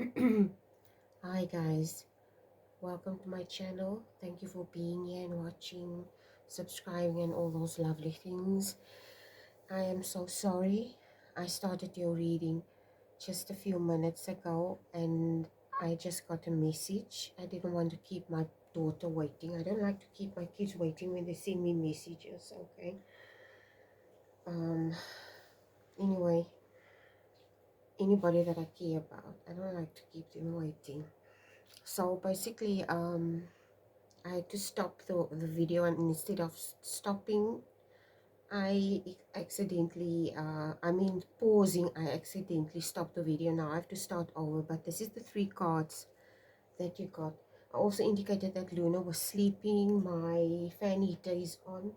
Hi guys, welcome to my channel. Thank you for being here and watching, subscribing and all those lovely things. I am so sorry. I started your reading just a few minutes ago and I just got a message. I didn't want to keep my daughter waiting. I don't like to keep my kids waiting when they send me messages, okay? Um anyway, anybody that I care about, I don't like to keep them waiting. So basically, I had to stop the video, and instead of stopping, I accidentally, pausing, I accidentally stopped the video. Now I have to start over, but this is the 3 cards that you got. I also indicated that Luna was sleeping. My fan heater is on.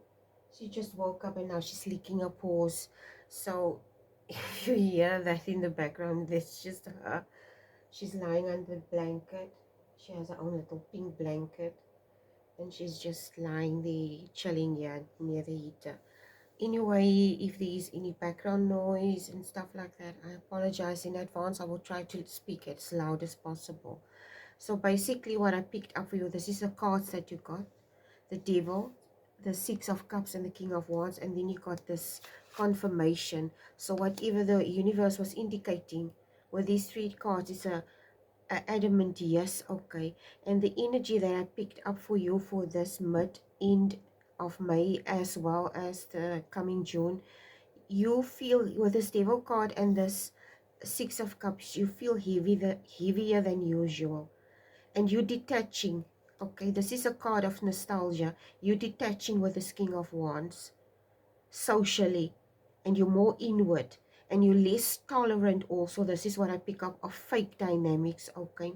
She just woke up and now she's licking her paws. So if you hear that in the background, that's just her. She's lying under the blanket. She has her own little pink blanket and she's just lying there chilling here near the heater. Anyway, if there is any background noise and stuff like that, I apologize in advance. I will try to speak as loud as possible. So basically what I picked up for you, this is the cards that you got: the Devil, the Six of Cups and the King of Wands, and then you got this confirmation. So whatever the universe was indicating with these 3 cards is a adamant yes, okay. And the energy that I picked up for you for this mid-end of May as well as the coming June, you feel with this Devil card and this Six of Cups, you feel heavier than usual, and you're detaching. Okay, this is a card of nostalgia. You're detaching with this King of Wands socially, and you're more inward, and you're less tolerant also. This is what I pick up of fake dynamics, okay.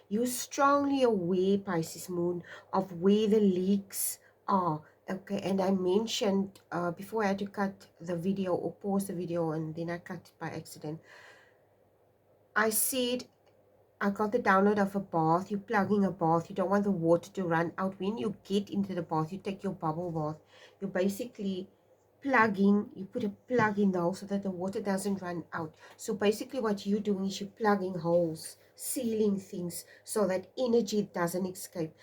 You're strongly aware, Pisces Moon, of where the leaks are. Okay, and I mentioned before I had to cut the video or pause the video and then I cut it by accident. I said I got the download of a bath. You're plugging a bath. You don't want the water to run out. When you get into the bath, you take your bubble bath. You're basically plugging, you put a plug in the hole so that the water doesn't run out. So basically what you're doing is you're plugging holes, sealing things so that energy doesn't escape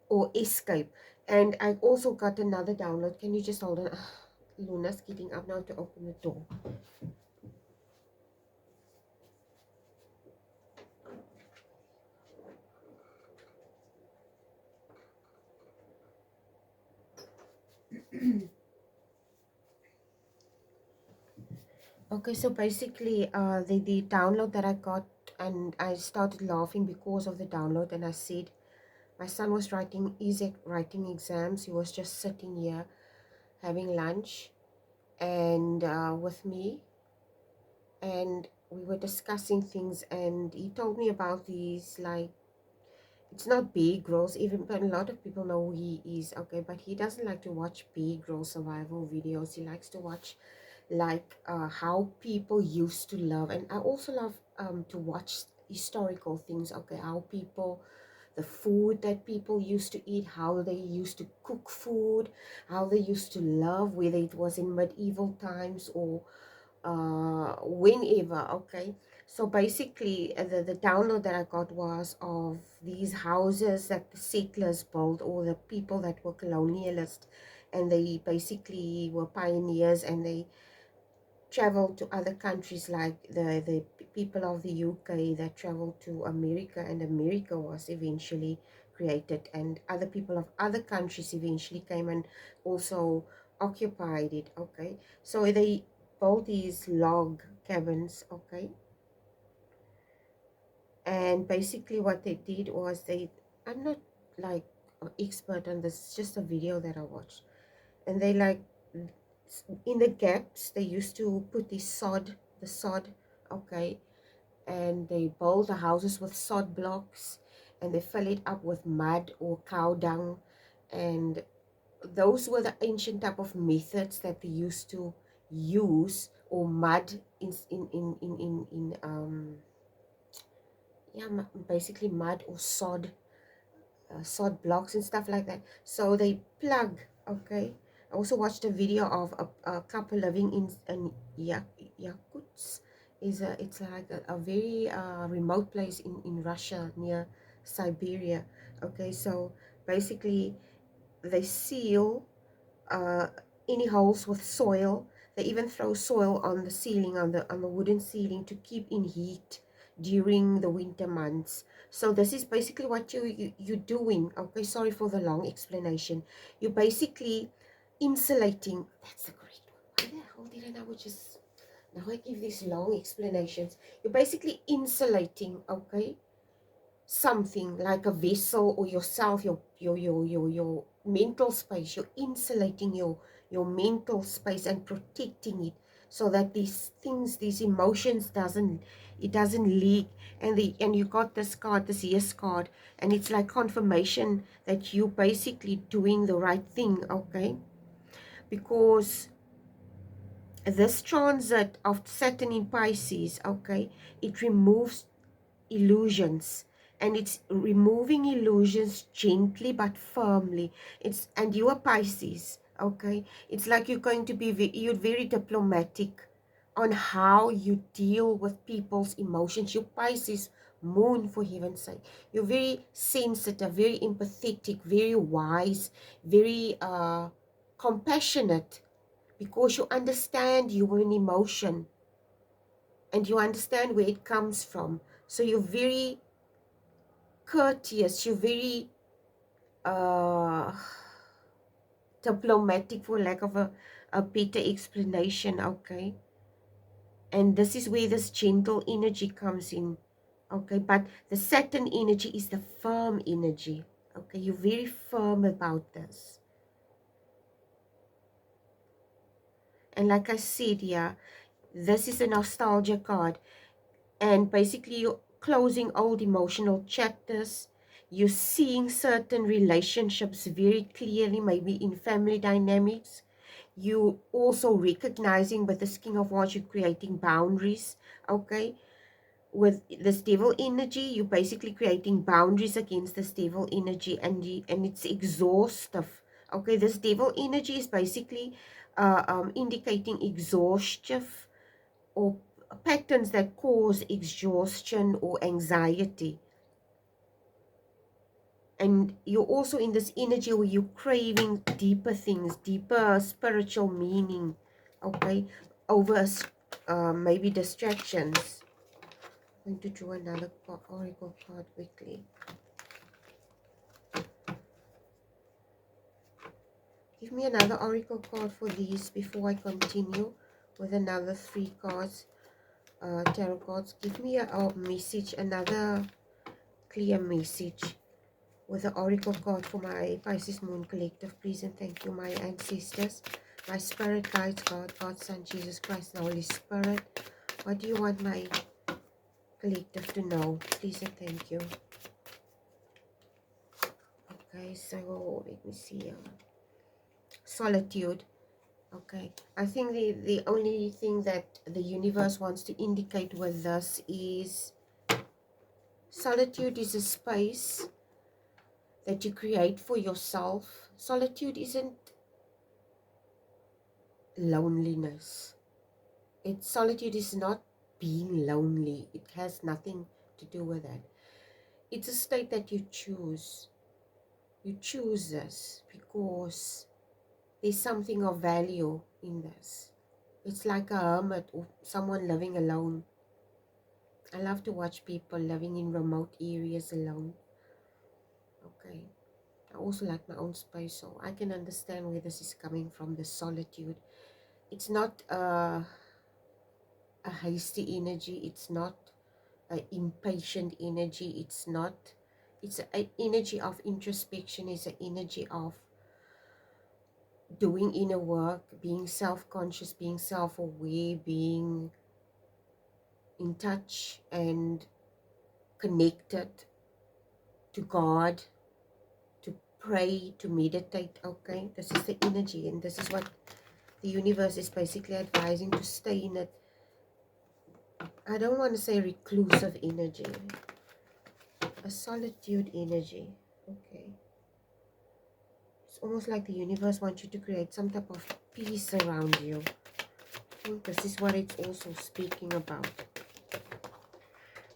or escape. And I also got another download. Can you just hold on? Luna's getting up now to open the door. Okay, so basically the download that I got, and I started laughing because of the download, and I said my son was writing exams. He was just sitting here having lunch and with me, and we were discussing things, and he told me about these, like, it's not Bear Grylls even, but a lot of people know who he is, okay, but he doesn't like to watch Bear Grylls survival videos. He likes to watch like how people used to love, and I also love to watch historical things, okay, how people, the food that people used to eat, how they used to cook food, how they used to love, whether it was in medieval times or whenever, okay. So basically the download that I got was of these houses that the settlers built, or the people that were colonialists, and they basically were pioneers, and they traveled to other countries, like the people of the UK that traveled to America, and America was eventually created, and other people of other countries eventually came and also occupied it, okay. So they built these log cabins, okay, and basically what they did was I'm not like an expert on this, it's just a video that I watched, and they, like, in the gaps they used to put the sod, okay, and they build the houses with sod blocks, and they fill it up with mud or cow dung, and those were the ancient type of methods that they used to use, or mud yeah, basically mud or sod blocks and stuff like that. So they plug, okay. I also watched a video of a couple living in Yakuts, it's like a very remote place in Russia near Siberia. Okay, so basically they seal uh, any holes with soil. They even throw soil on the ceiling, on the wooden ceiling, to keep in heat during the winter months. So this is basically what you're doing. Okay, sorry for the long explanation. You're basically insulating. That's the correct one. Why the hell didn't I just now I give these long explanations? You're basically insulating, okay, something like a vessel or yourself, your mental space. You're insulating your mental space and protecting it, so that these things, these emotions doesn't leak. And you got this card, this yes card, and it's like confirmation that you basically doing the right thing. Okay, because this transit of Saturn in Pisces, okay, it removes illusions, and it's removing illusions gently but firmly. And you are Pisces, okay, it's like you're going to be you're very diplomatic on how you deal with people's emotions. You Pisces moon, for heaven's sake. You're very sensitive, very empathetic, very wise, very compassionate, because you understand human emotion and you understand where it comes from. So you're very courteous, you're very uh, diplomatic, for lack of a better explanation, okay? And this is where this gentle energy comes in, okay? But the Saturn energy is the firm energy, okay? You're very firm about this. And like I said, yeah, this is a nostalgia card. And basically you're closing old emotional chapters. You're seeing certain relationships very clearly, maybe in family dynamics. You also recognizing with this King of Wands, you're creating boundaries, okay? With this devil energy, you're basically creating boundaries against this devil energy, and it's exhaustive, okay? This devil energy is basically indicating exhaustive, or patterns that cause exhaustion or anxiety. And you're also in this energy where you're craving deeper things, deeper spiritual meaning, okay, over maybe distractions. I'm going to draw another oracle card quickly. Give me another oracle card for these before I continue with another 3 cards, tarot cards. Give me a message, another clear message with the oracle card for my Pisces Moon Collective. Please and thank you, my ancestors, my spirit guides, God, God's Son, Jesus Christ, the Holy Spirit. What do you want my collective to know? Please and thank you. Okay, so let me see. Solitude. Okay, I think the only thing that the universe wants to indicate with this is solitude is a space that you create for yourself. Solitude isn't loneliness. Solitude is not being lonely. It has nothing to do with that. It's a state that you choose. You choose this because there's something of value in this. It's like a hermit or someone living alone. I love to watch people living in remote areas alone. Okay. I also like my own space, so I can understand where this is coming from, the solitude. It's not a hasty energy. It's not an impatient energy. It's not. It's an energy of introspection. It's an energy of doing inner work, being self-conscious, being self-aware, being in touch and connected to God, to pray, to meditate. Okay, this is the energy, and this is what the universe is basically advising, to stay in it. I don't want to say reclusive energy, a solitude energy. Okay, it's almost like the universe wants you to create some type of peace around you. think this is what it's also speaking about.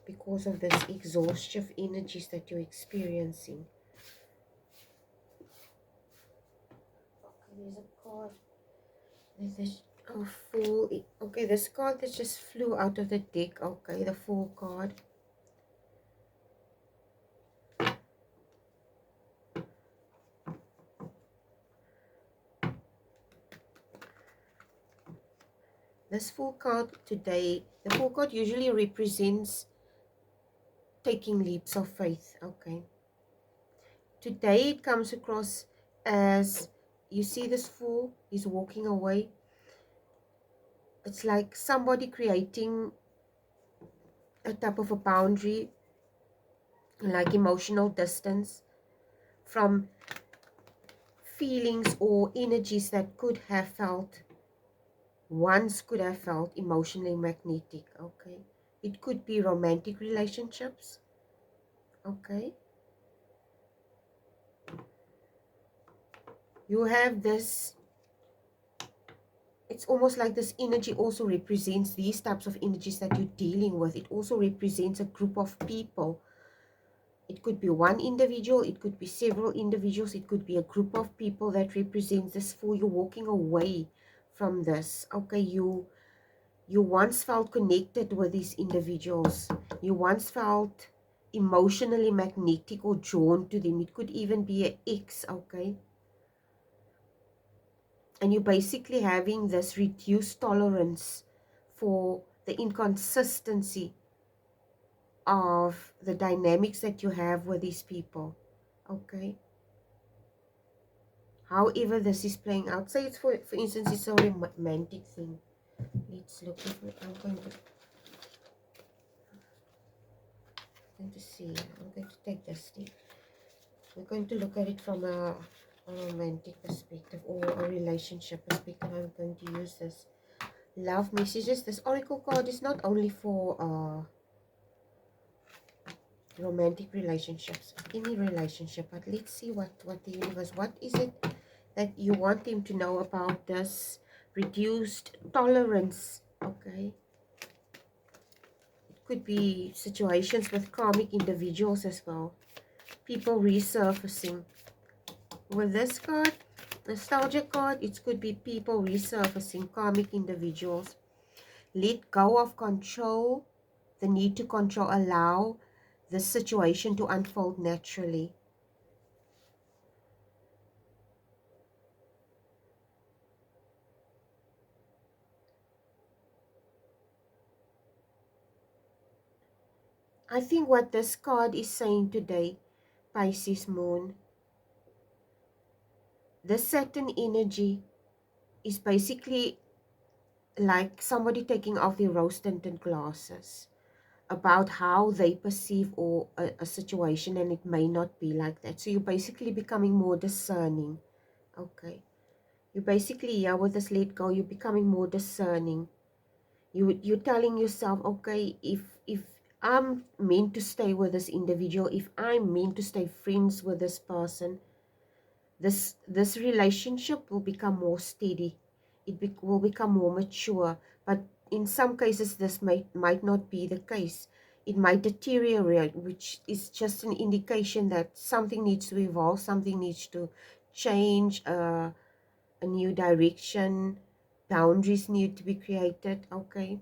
Because of this exhaustive energies that you're experiencing. Okay, there's a card. There's this fool. Okay, this card that just flew out of the deck. Okay, the Fool card. This Fool card today, the Fool card usually represents taking leaps of faith. Okay. Today it comes across as, you see this Fool, he's walking away. It's like somebody creating a type of a boundary, like emotional distance from feelings or energies that once could have felt emotionally magnetic. Okay, it could be romantic relationships. Okay, you have this, it's almost like this energy also represents these types of energies that you're dealing with. It also represents a group of people. It could be one individual, it could be several individuals, it could be a group of people that represents this for you walking away from this. Okay, you once felt connected with these individuals. You once felt emotionally magnetic or drawn to them. It could even be an ex, okay? And you're basically having this reduced tolerance for the inconsistency of the dynamics that you have with these people, okay? However this is playing out, say it's for instance, it's a romantic thing. Let's look at it. I'm going to see. I'm going to take this thing. We're going to look at it from a romantic perspective or a relationship perspective. I'm going to use this love messages. This oracle card is not only for romantic relationships, any relationship, but let's see what the universe, what is it that you want them to know about this reduced tolerance. Okay, it could be situations with karmic individuals as well, people resurfacing. With this card, nostalgia card, it could be people resurfacing, karmic individuals. Let go of control, the need to control, allow the situation to unfold naturally. I think what this card is saying today, Pisces Moon, this Saturn energy is basically like somebody taking off their rose-tinted glasses about how they perceive or a situation, and it may not be like that. So you're basically becoming more discerning. Okay, you basically, yeah, with this let go, you're becoming more discerning. You're telling yourself, okay, if I'm meant to stay with this individual, if I'm meant to stay friends with this person, this relationship will become more steady. Will become more mature. But in some cases this might not be the case. It might deteriorate, which is just an indication that something needs to evolve, something needs to change, a new direction, boundaries need to be created. Okay,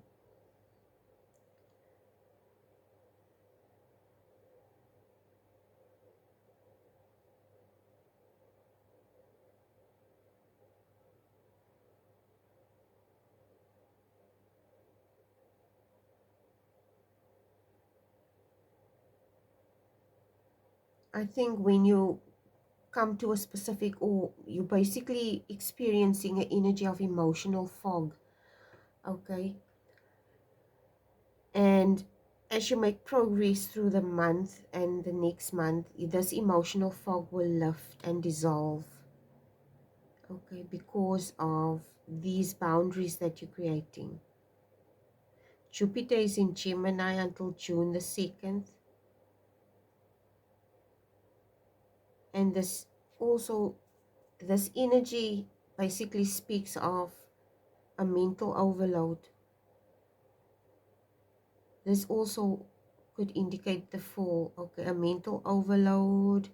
I think when you come to a specific, or you're basically experiencing an energy of emotional fog. Okay, and as you make progress through the month and the next month, this emotional fog will lift and dissolve. Okay, because of these boundaries that you're creating. Jupiter is in Gemini until June the 2nd. And this energy basically speaks of a mental overload. This also could indicate the Fool. Okay, a mental overload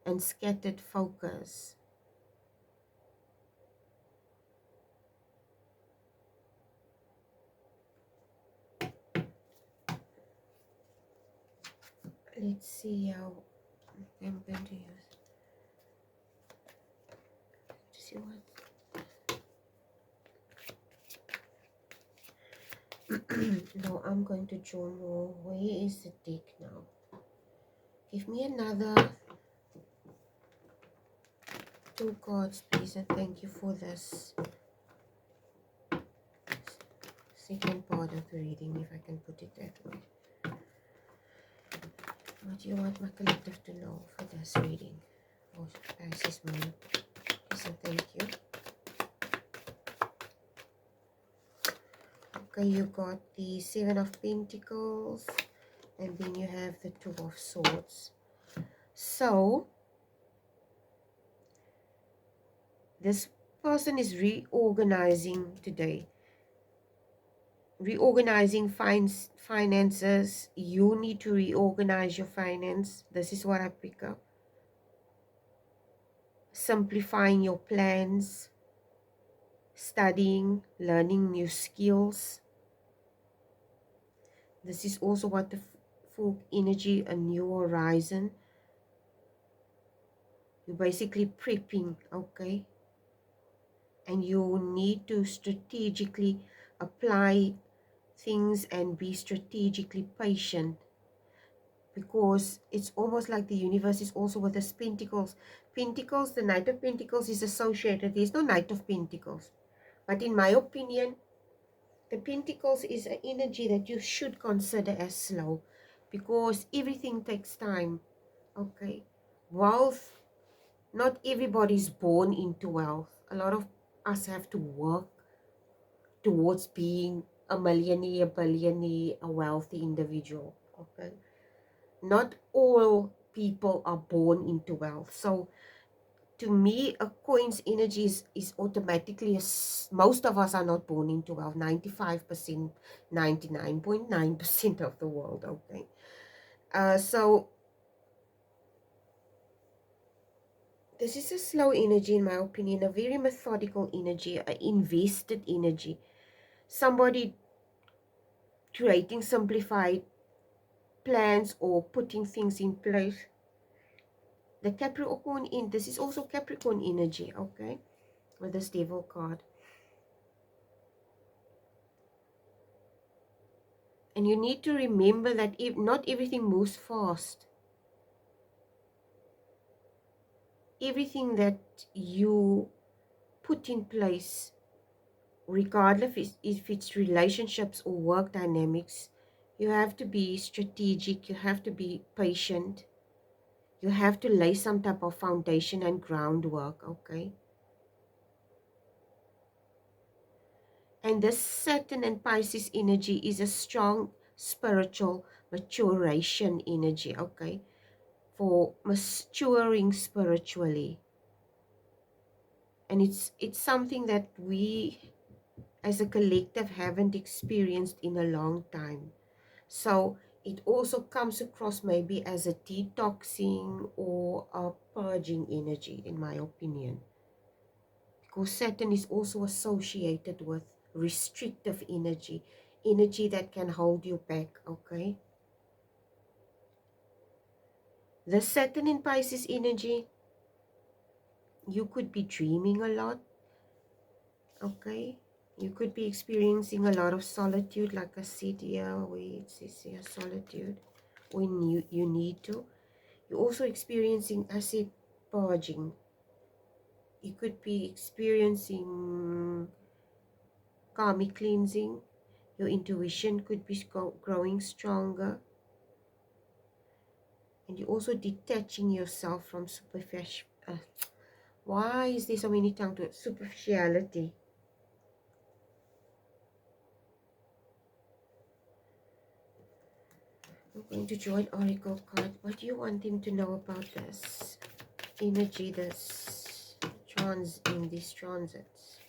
and scattered focus. Let's see how I'm going to use. See what. No, I'm going to draw more. Where is the deck now? Give me another 2 cards, please, and thank you for this second part of the reading, if I can put it that way. What do you want my collective to know for this reading? Oh, Pisces moon. Please and thank you. Okay, you got the 7 of Pentacles, and then you have the 2 of Swords. So, this person is reorganizing today. Reorganizing finances. You need to reorganize your finance. This is what I pick up. Simplifying your plans. Studying, learning new skills. This is also what the Fool energy, a new horizon. You're basically prepping, okay? And you need to strategically apply things and be strategically patient, because it's almost like the universe is also with the Pentacles. Pentacles, the Knight of Pentacles is associated. There's no Knight of Pentacles. But in my opinion, the Pentacles is an energy that you should consider as slow, because everything takes time, okay? Wealth, not everybody's born into wealth. A lot of us have to work towards being a millionaire, a billionaire, a wealthy individual, okay? Not all people are born into wealth. So to me, a coin's energy is automatically, most of us are not born into wealth. 95%, 99.9% of the world, okay? So this is a slow energy, in my opinion, a very methodical energy, an invested energy. Somebody creating simplified plans or putting things in place. The Capricorn in this is also Capricorn energy, okay? With this Devil card. And you need to remember that if not everything moves fast. Everything that you put in place, regardless if it's relationships or work dynamics, you have to be strategic, you have to be patient, you have to lay some type of foundation and groundwork, okay? And this Saturn and Pisces energy is a strong spiritual maturation energy, okay? For maturing spiritually. And it's something that we as a collective haven't experienced in a long time. So it also comes across maybe as a detoxing or a purging energy, in my opinion. Because Saturn is also associated with restrictive energy, energy that can hold you back, okay? The Saturn in Pisces energy, you could be dreaming a lot, okay? You could be experiencing a lot of solitude, like I said here, where it says here, solitude, when you need to. You're also experiencing acid purging. You could be experiencing karmic cleansing. Your intuition could be growing stronger. And you're also detaching yourself from superficial. Why is there so many tongue to it? Superficiality. I'm going to draw an oracle card. What do you want him to know about this energy, this in these transits?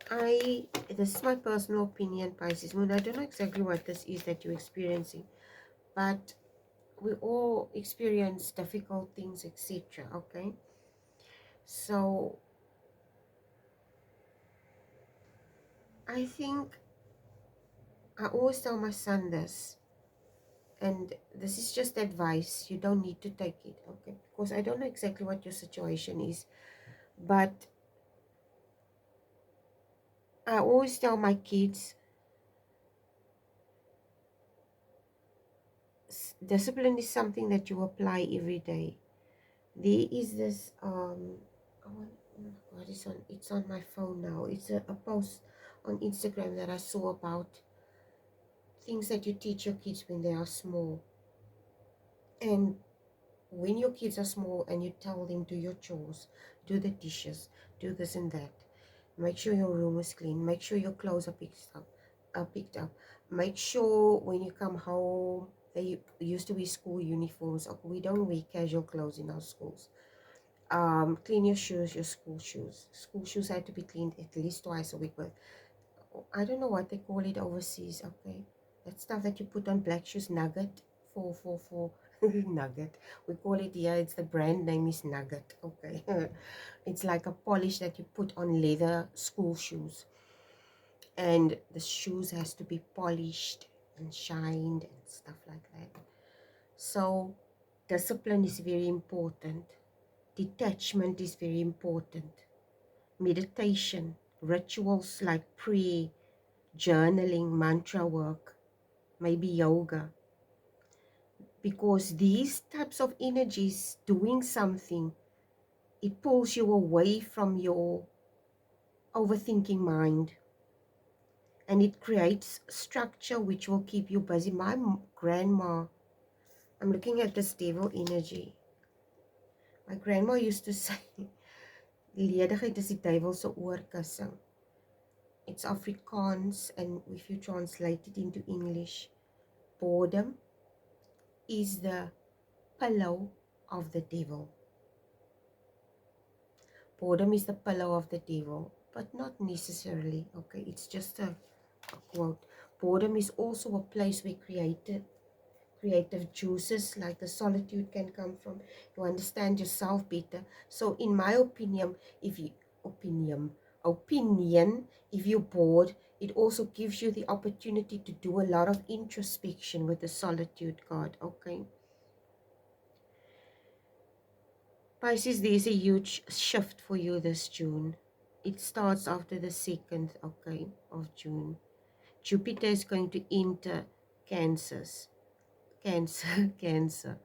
This is my personal opinion, Pisces Moon. I don't know exactly what this is that you're experiencing, but we all experience difficult things, etc. Okay, so I think I always tell my son this, and this is just advice. You don't need to take it, okay? Because I don't know exactly what your situation is, but I always tell my kids, discipline is something that you apply every day. There is this I want, oh my god, it's on my phone now. It's a post on Instagram that I saw about things that you teach your kids when they are small. And when your kids are small and you tell them, do your chores, do the dishes, do this and that, make sure your room is clean, make sure your clothes are picked up, make sure when you come home, they used to be school uniforms. Okay, we don't wear casual clothes in our schools. Clean your shoes, your school shoes have to be cleaned at least twice a week. But I don't know what they call it overseas. Okay, that stuff that you put on black shoes, nugget, for nugget, we call it here. It's the brand name is Nugget. Okay. It's like a polish that you put on leather school shoes, and the shoes has to be polished and shined and stuff like that. So discipline is very important. Detachment is very important. Meditation, rituals like prayer, journaling, mantra work, maybe yoga, because these types of energies doing something, it pulls you away from your overthinking mind, and it creates structure which will keep you busy. My grandma, I'm looking at this devil energy. My grandma used to say, ledigheid is die duiwel se oorkussing. It's Afrikaans, and if you translate it into English, boredom is the pillow of the devil. Boredom is the pillow of the devil, but not necessarily, okay? It's just a quote. Boredom is also a place where creative juices like the solitude can come from. You understand yourself better. So in my opinion, opinion, if you're bored, it also gives you the opportunity to do a lot of introspection with the solitude card, okay? Pisces, there's a huge shift for you this June. It starts after the 2nd, okay, of June. Jupiter is going to enter Cancers. Cancer.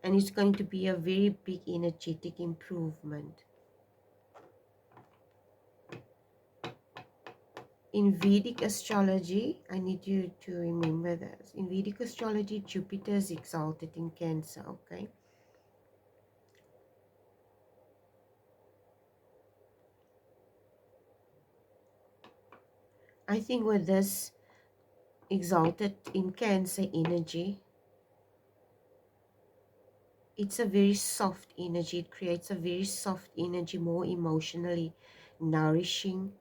And it's going to be a very big energetic improvement. In Vedic astrology, I need you to remember this. In Vedic astrology, Jupiter is exalted in Cancer, okay? I think with this exalted in Cancer energy, it's a very soft energy. It creates a very soft energy, more emotionally nourishing.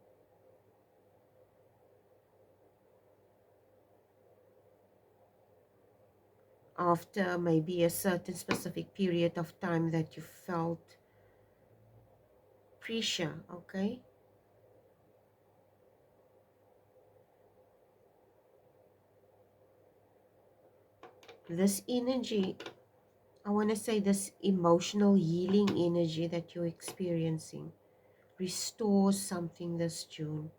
After maybe a certain specific period of time that you felt pressure, okay? This energy, I want to say this emotional healing energy that you're experiencing restores something this June,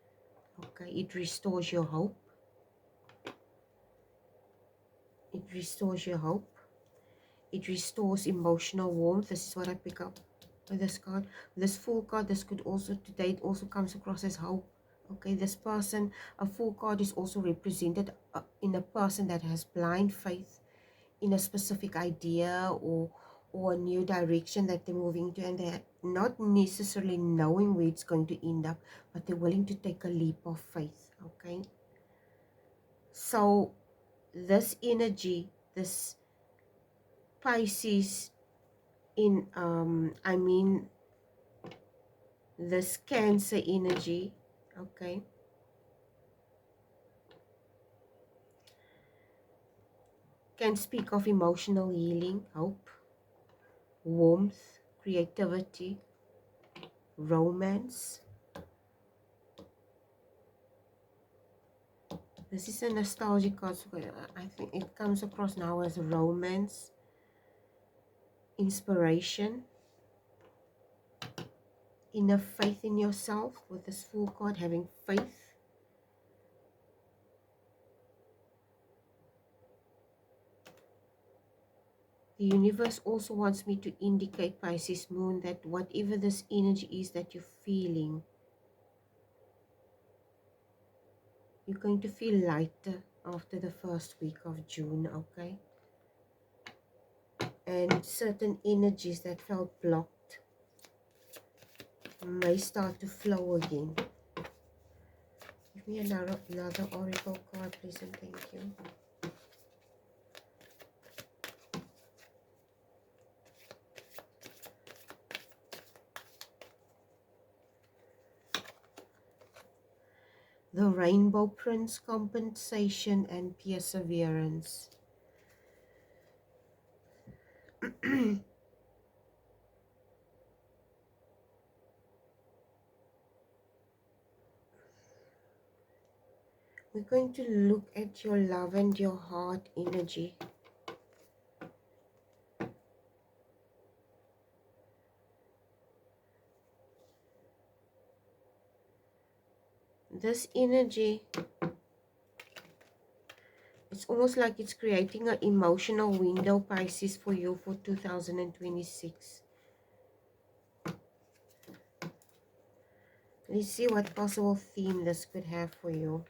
okay? It restores your hope. It restores your hope. It restores emotional warmth. This is what I pick up with this card. This Fool card, this could also, today it also comes across as hope. Okay, this person, a Fool card is also represented in a person that has blind faith in a specific idea or a new direction that they're moving to, and they're not necessarily knowing where it's going to end up, but they're willing to take a leap of faith, okay? So this energy, this Pisces in I mean this Cancer energy, okay, can speak of emotional healing, hope, warmth, creativity, romance. This is a nostalgic card, so I think it comes across now as romance, inspiration, inner faith in yourself. With this Fool card, having faith. The universe also wants me to indicate, Pisces moon, that whatever this energy is that you're feeling, you're going to feel lighter after the first week of June, okay? And certain energies that felt blocked may start to flow again. Give me another oracle card, please, and thank you. The Rainbow Prince, compensation and perseverance. We're going to look at your love and your heart energy. This energy, it's almost like it's creating an emotional window, Pisces, for you for 2026. Let's see what possible theme this could have for you.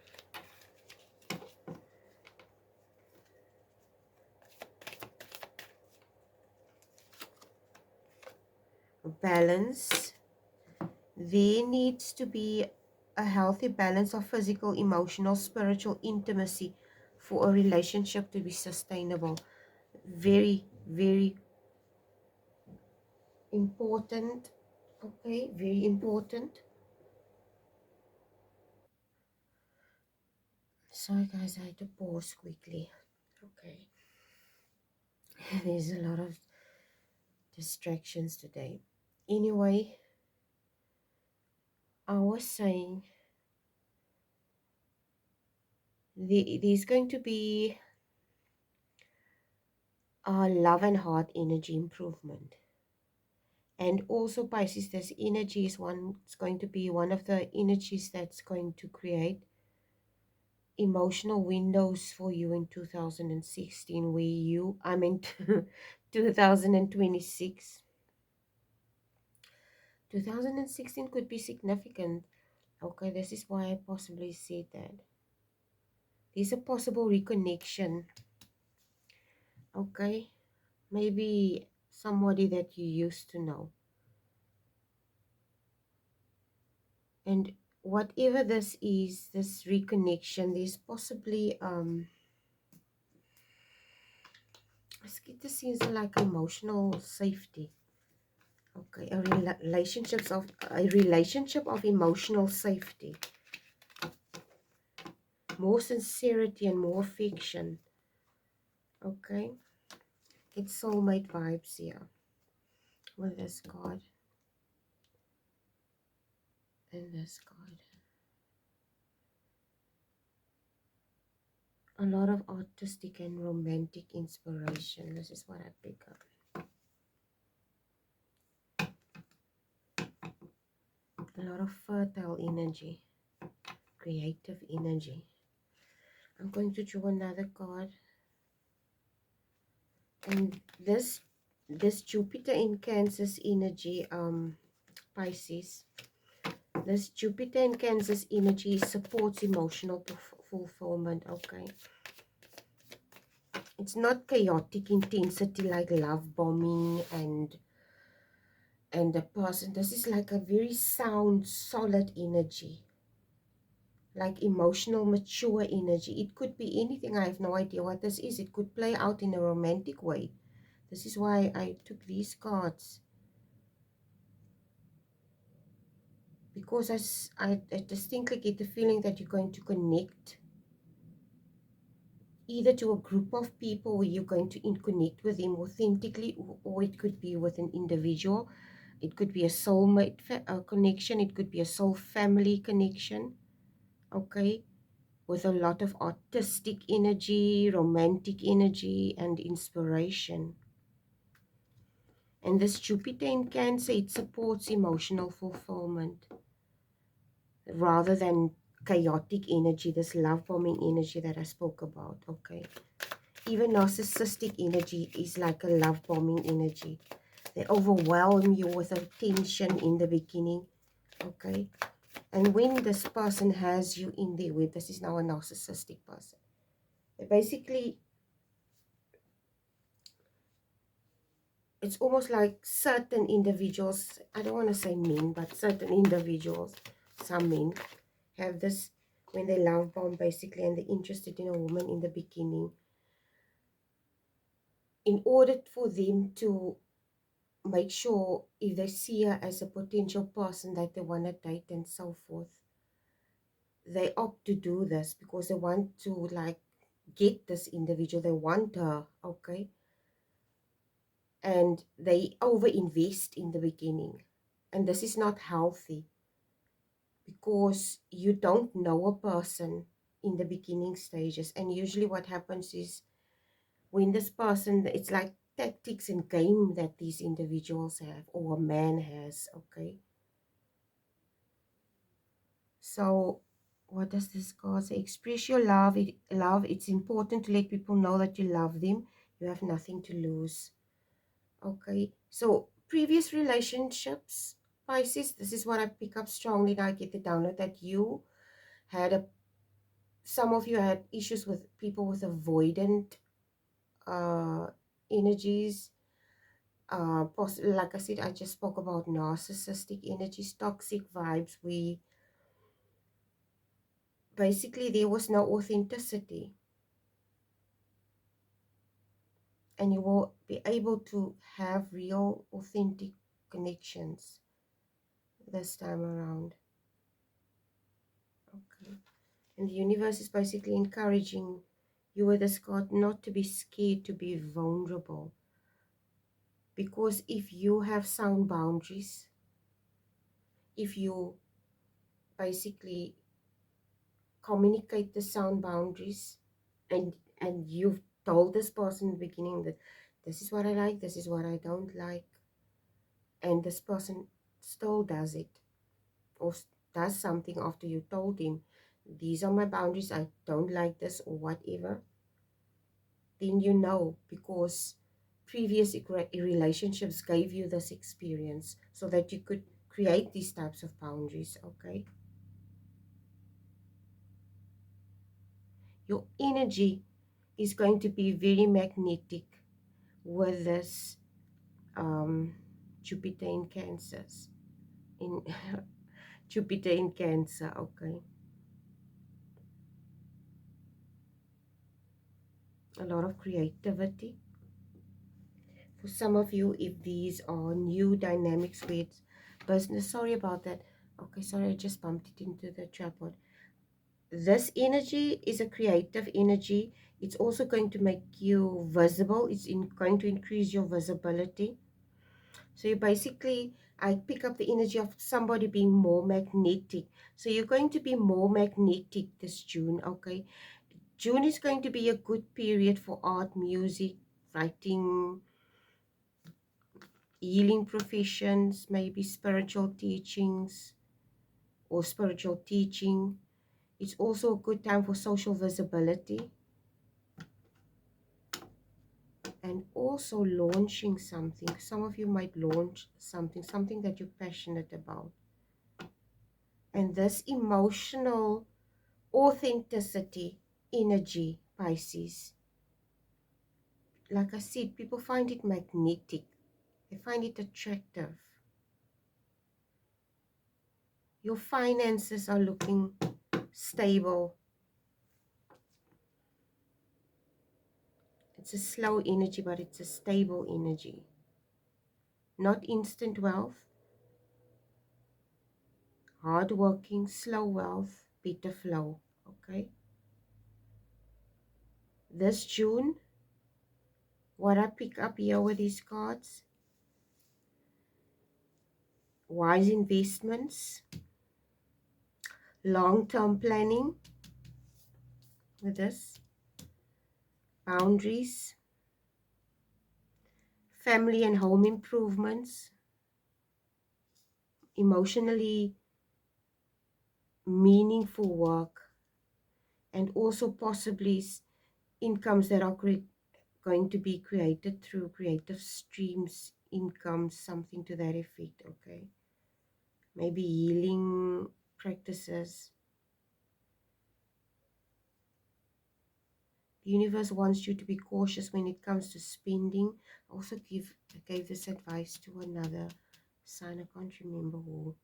Balance. There needs to be a healthy balance of physical, emotional, spiritual intimacy for a relationship to be sustainable. Very, very important. Okay, very important. Sorry guys, I had to pause quickly. Okay. There's a lot of distractions today. Anyway, I was saying there's going to be a love and heart energy improvement. And also, Pisces, this energy is it's going to be one of the energies that's going to create emotional windows for you in 2016, where you, I mean, 2026. 2016 could be significant. Okay, this is why I possibly said that. There's a possible reconnection. Okay, maybe somebody that you used to know. And whatever this is, this reconnection, there's possibly this seems like emotional safety. Okay, a relationship of emotional safety, more sincerity and more affection. Okay, it's soulmate vibes here with this card and this card. A lot of artistic and romantic inspiration. This is what I pick up. A lot of fertile energy, creative energy. I'm going to draw another card. And this Jupiter in Cancer's energy, Pisces. This Jupiter in Cancer's energy supports emotional fulfillment. Okay. It's not chaotic intensity like love bombing and a person. This is like a very sound, solid energy. Like emotional, mature energy. It could be anything. I have no idea what this is. It could play out in a romantic way. This is why I took these cards. because I distinctly get the feeling that you're going to connect either to a group of people where you're going to connect with them authentically, or it could be with an individual. It could be a soulmate connection. It could be a soul family connection. Okay, with a lot of artistic energy, romantic energy, and inspiration. And this Jupiter in Cancer, it supports emotional fulfillment rather than chaotic energy, this love bombing energy that I spoke about. Okay, even narcissistic energy is like a love bombing energy. They overwhelm you with attention in the beginning. Okay, and when this person has you in their web, this is now a narcissistic person. They basically, it's almost like certain individuals, I don't want to say men, but certain individuals, some men, have this, when they love bomb basically and they're interested in a woman in the beginning, in order for them to make sure if they see her as a potential person that they want to date and so forth, they opt to do this because they want to like get this individual, they want her, okay, and they over invest in the beginning, and this is not healthy because you don't know a person in the beginning stages. And usually what happens is when this person, it's like tactics and game that these individuals have, or a man has. Okay, so what does this card say? Express your love. It's important to let people know that you love them. You have nothing to lose. Okay, so previous relationships, Pisces, this is what I pick up strongly now. I get the download that you had a, some of you had issues with people with avoidant uh energies. Like I said, I just spoke about narcissistic energies, toxic vibes. We basically, there was no authenticity, and you will be able to have real authentic connections this time around. Okay, and the universe is basically encouraging you with this card not to be scared to be vulnerable, because if you have sound boundaries, if you basically communicate the sound boundaries, and you've told this person in the beginning that this is what I like, this is what I don't like, and this person still does it, or does something after you told him these are my boundaries, I don't like this or whatever, then you know, because previous relationships gave you this experience so that you could create these types of boundaries. Okay, your energy is going to be very magnetic with this Jupiter in Cancers, in Jupiter in Cancer. Okay, a lot of creativity for some of you. If these are new dynamics with business, sorry about that. Okay, sorry, I just bumped it into the tripod. This energy is a creative energy. It's also going to make you visible. It's going to increase your visibility. So you basically, I pick up the energy of somebody being more magnetic. So you're going to be more magnetic this June. Okay, June is going to be a good period for art, music, writing, healing professions, maybe spiritual teachings or spiritual teaching. It's also a good time for social visibility, and also launching something. Some of you might launch something, something that you're passionate about. And this emotional authenticity energy, Pisces, like I said, people find it magnetic. They find it attractive. Your finances are looking stable. It's a slow energy, but it's a stable energy. Not instant wealth, hardworking, slow wealth, bitter flow. Okay. This June, what I pick up here with these cards, wise investments, long-term planning with this, boundaries, family and home improvements, emotionally meaningful work, and also possibly incomes that are going to be created through creative streams, income, something to that effect. Okay, maybe healing practices. The universe wants you to be cautious when it comes to spending. I also gave this advice to another sign, I can't remember who,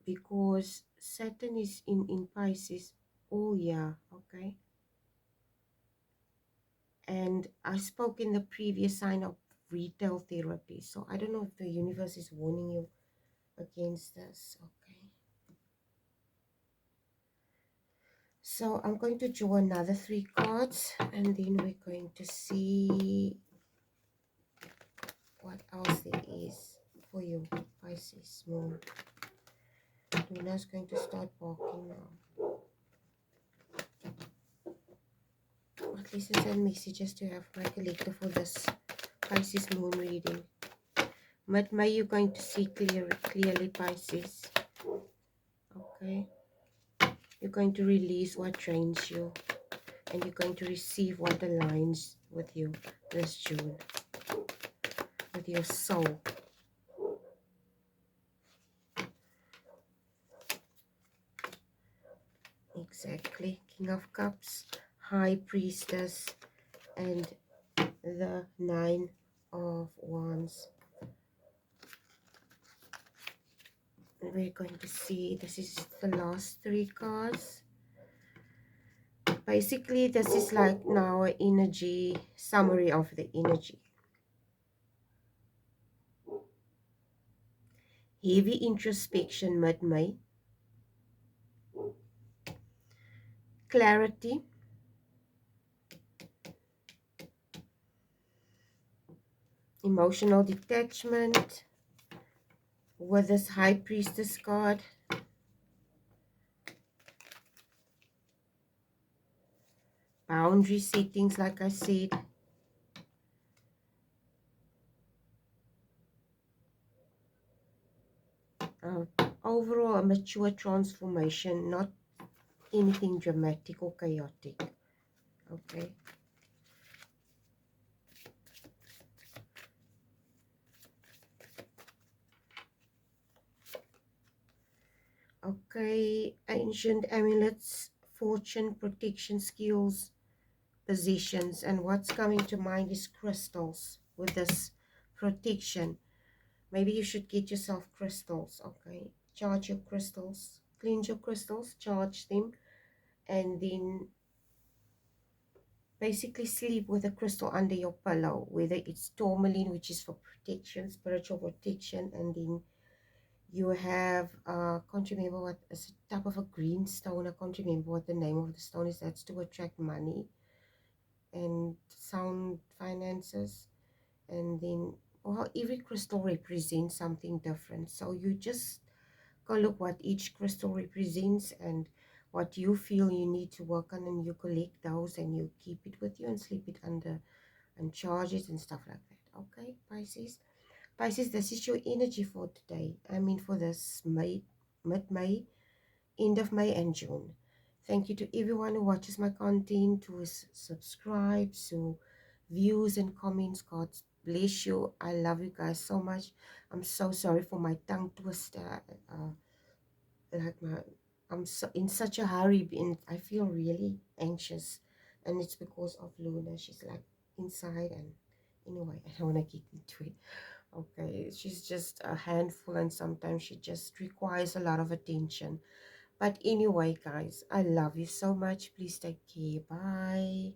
because Saturn is in Pisces all year. Okay, and I spoke in the previous sign of retail therapy, so I don't know if the universe is warning you against this. Okay, so I'm going to draw another 3 cards, and then we're going to see what else there is for you, Pisces moon. Luna's going to start barking now. At least it's send messages to have my collector for this Pisces moon reading. Mid-May, you're going to see clearly, Pisces. Okay. You're going to release what drains you, and you're going to receive what aligns with you this June, with your soul. Exactly. King of Cups, High Priestess, and the 9 of Wands. And we're going to see, this is the last 3 cards. Basically, this is like now an energy, summary of the energy. Heavy introspection mid-May. Clarity. Emotional detachment with this High Priestess card. Boundary settings, like I said. Overall, a mature transformation, not anything dramatic or chaotic. Okay. Okay, ancient amulets, fortune, protection, skills, positions, and what's coming to mind is crystals with this protection. Maybe you should get yourself crystals. Okay, charge your crystals, cleanse your crystals, charge them, and then basically sleep with a crystal under your pillow, whether it's tourmaline, which is for protection, spiritual protection, and then you have can't remember what is a type of a green stone. I can't remember what the name of the stone is. That's to attract money and sound finances. And then, well, every crystal represents something different, so you just go look what each crystal represents and what you feel you need to work on, and you collect those and you keep it with you and sleep it under and charge it and stuff like that. Okay, Pisces. Pisces, this is your energy for today. I mean, for this mid-May, end of May and June. Thank you to everyone who watches my content, who subscribes, who views and comments. God bless you. I love you guys so much. I'm so sorry for my tongue twister. Like I'm so in such a hurry, and I feel really anxious, and it's because of Luna. She's like inside, and anyway, I don't want to get into it. Okay, she's just a handful, and sometimes she just requires a lot of attention. But anyway, guys, I love you so much. Please take care. Bye.